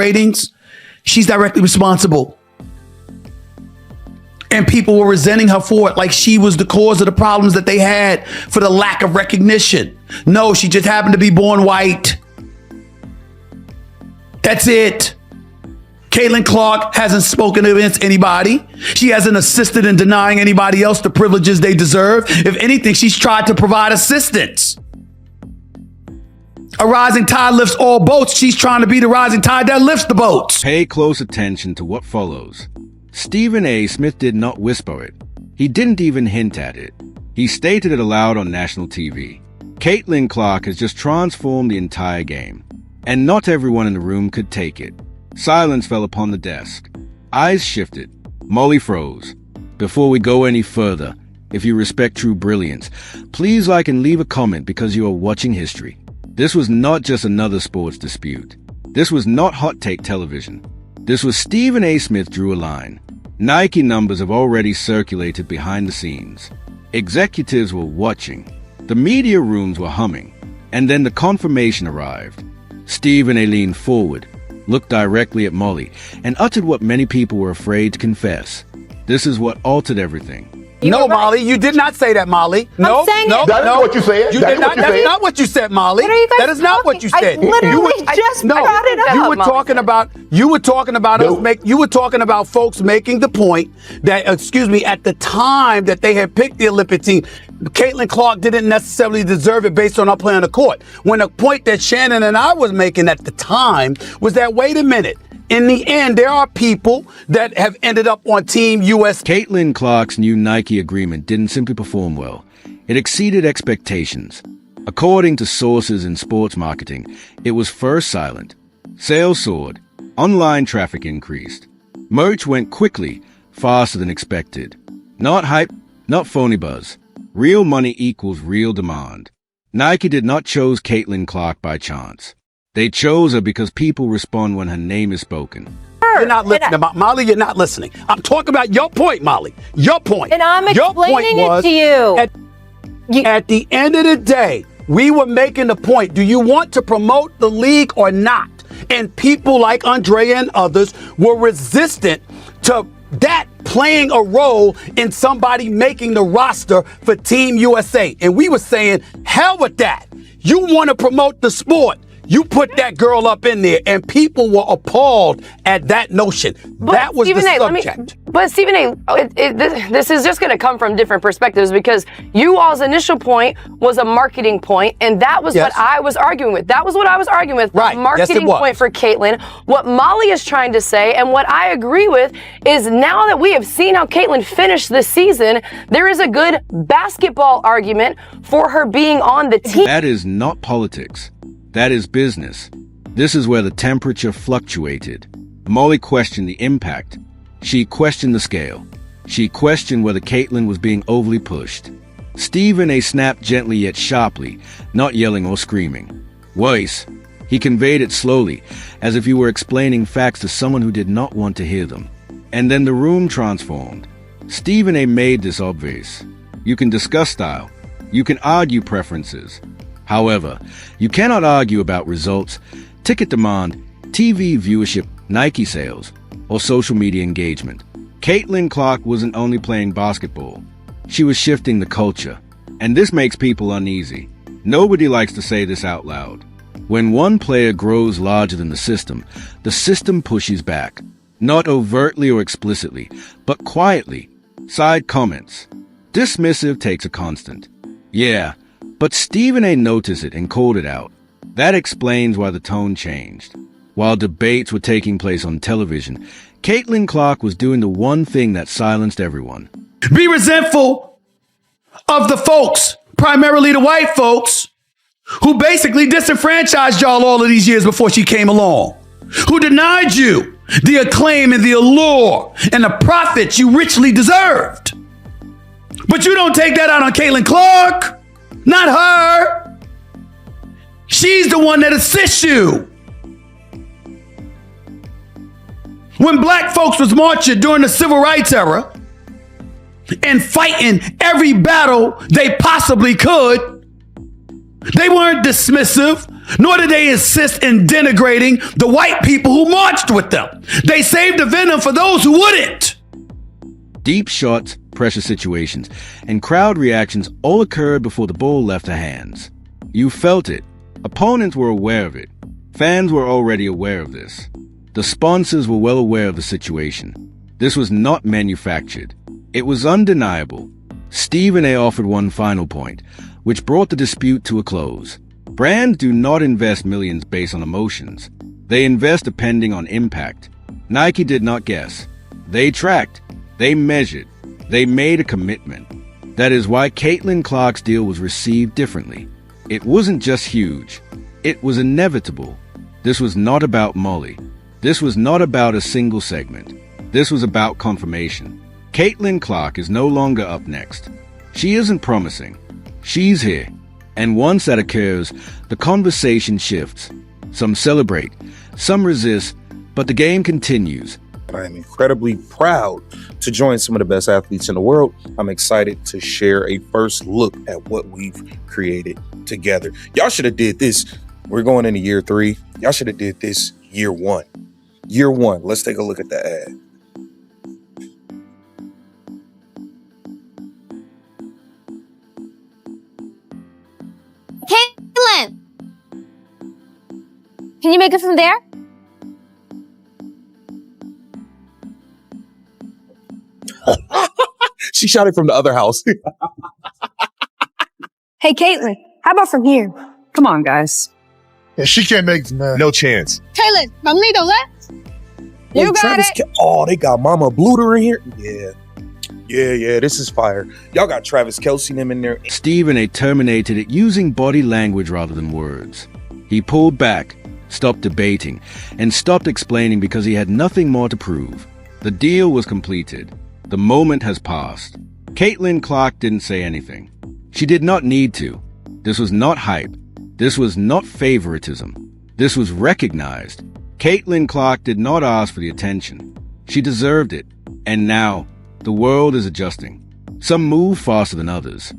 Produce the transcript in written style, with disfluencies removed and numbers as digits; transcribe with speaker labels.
Speaker 1: ratings, she's directly responsible. And people were resenting her for it, like she was the cause of the problems that they had for the lack of recognition. No, she just happened to be born white. That's it. Caitlin Clark hasn't spoken against anybody. She hasn't assisted in denying anybody else the privileges they deserve. If anything, she's tried to provide assistance. A rising tide lifts all boats. She's trying to be the rising tide that lifts the boats.
Speaker 2: Pay close attention to what follows. Stephen A. Smith did not whisper it. He didn't even hint at it. He stated it aloud on national TV. Caitlin Clark has just transformed the entire game, and not everyone in the room could take it. Silence fell upon the desk. Eyes shifted. Molly froze. Before we go any further, if you respect true brilliance, please like and leave a comment because you are watching history. This was not just another sports dispute. This was not hot take television. This was Stephen A. Smith drew a line. Nike numbers have already circulated behind the scenes. Executives were watching. The media rooms were humming. And then the confirmation arrived. Stephen A. leaned forward, looked directly at Molly, and uttered what many people were afraid to confess. This is what altered everything.
Speaker 1: No, Molly, you did not say that, Molly. No, no,
Speaker 3: that is what you said.
Speaker 1: You did not. That's not what you said, Molly.
Speaker 4: What are you guys
Speaker 1: that is not what you said.
Speaker 4: I literally just brought it up.
Speaker 1: You were talking about. You were talking about us. You were talking about folks making the point that, at the time that they had picked the Olympic team, Caitlin Clark didn't necessarily deserve it based on her play on the court. When the point that Shannon and I was making at the time was that, wait a minute. In the end, there are people that have ended up on Team US.
Speaker 2: Caitlin Clark's new Nike agreement didn't simply perform well. It exceeded expectations. According to sources in sports marketing, it was first silent. Sales soared. Online traffic increased. Merch went quickly, faster than expected. Not hype, not phony buzz. Real money equals real demand. Nike did not choose Caitlin Clark by chance. They chose her because people respond when her name is spoken.
Speaker 1: You're not listening, Molly. You're not listening. I'm talking about your point, Molly. Your point.
Speaker 4: And I'm explaining it to you.
Speaker 1: At the end of the day, we were making the point. Do you want to promote the league or not? And people like Andrea and others were resistant to that playing a role in somebody making the roster for Team USA. And we were saying, hell with that. You want to promote the sport. You put that girl up in there, and people were appalled at that notion. That was the subject.
Speaker 5: But Stephen A., this is just going to come from different perspectives because you all's initial point was a marketing point, and that was what I was arguing with. That was what I was arguing with.
Speaker 1: Right.
Speaker 5: Marketing point for Caitlin. What Molly is trying to say, and what I agree with, is now that we have seen how Caitlin finished this season, there is a good basketball argument for her being on the team.
Speaker 2: That is not politics. That is business. This is where the temperature fluctuated. Molly questioned the impact. She questioned the scale. She questioned whether Caitlin was being overly pushed. Stephen A. snapped gently yet sharply, not yelling or screaming. Worse, he conveyed it slowly, as if he were explaining facts to someone who did not want to hear them. And then the room transformed. Stephen A. made this obvious. You can discuss style. You can argue preferences. However, you cannot argue about results, ticket demand, TV viewership, Nike sales, or social media engagement. Caitlin Clark wasn't only playing basketball. She was shifting the culture. And this makes people uneasy. Nobody likes to say this out loud. When one player grows larger than the system pushes back. Not overtly or explicitly, but quietly. Side comments. Dismissive takes a constant. Yeah. But Stephen A. noticed it and called it out. That explains why the tone changed. While debates were taking place on television, Caitlin Clark was doing the one thing that silenced everyone.
Speaker 1: Be resentful of the folks, primarily the white folks, who basically disenfranchised y'all all of these years before she came along, who denied you the acclaim and the allure and the profits you richly deserved. But you don't take that out on Caitlin Clark. Not her. She's the one that assists you. When black folks was marching during the civil rights era and fighting every battle they possibly could, they weren't dismissive nor did they insist in denigrating the white people who marched with them. They saved the venom for those who wouldn't.
Speaker 2: Deep shots, pressure situations, and crowd reactions all occurred before the ball left her hands. You felt it. Opponents were aware of it. Fans were already aware of this. The sponsors were well aware of the situation. This was not manufactured. It was undeniable. Wnba offered one final point, which brought the dispute to a close. Brands do not invest millions based on emotions. They invest depending on impact. Nike did not guess. They tracked. They measured. They made a commitment. That is why Caitlin Clark's deal was received differently. It wasn't just huge. It was inevitable. This was not about Molly. This was not about a single segment. This was about confirmation. Caitlin Clark is no longer up next. She isn't promising. She's here. And once that occurs, the conversation shifts. Some celebrate, some resist, but the game continues.
Speaker 3: I am incredibly proud to join some of the best athletes in the world. I'm excited to share a first look at what we've created together. Y'all should have did this. We're going into year 3. Y'all should have did this year 1. Year 1. Let's take a look at the ad.
Speaker 4: Caitlin! Can you make it from there?
Speaker 3: She shot it from the other house.
Speaker 6: Hey, Caitlin, how about from here? Come on, guys.
Speaker 7: Yeah, she can't make no chance.
Speaker 6: Caitlin, from me to left. You got it.
Speaker 3: Oh, they got Mama Bluter in here. Yeah, this is fire. Y'all got Travis Kelce them in there.
Speaker 2: Wnba terminated it using body language rather than words. He pulled back, stopped debating, and stopped explaining because he had nothing more to prove. The deal was completed. The moment has passed. Caitlin Clark didn't say anything. She did not need to. This was not hype. This was not favoritism. This was recognized. Caitlin Clark did not ask for the attention. She deserved it. And now, the world is adjusting. Some move faster than others.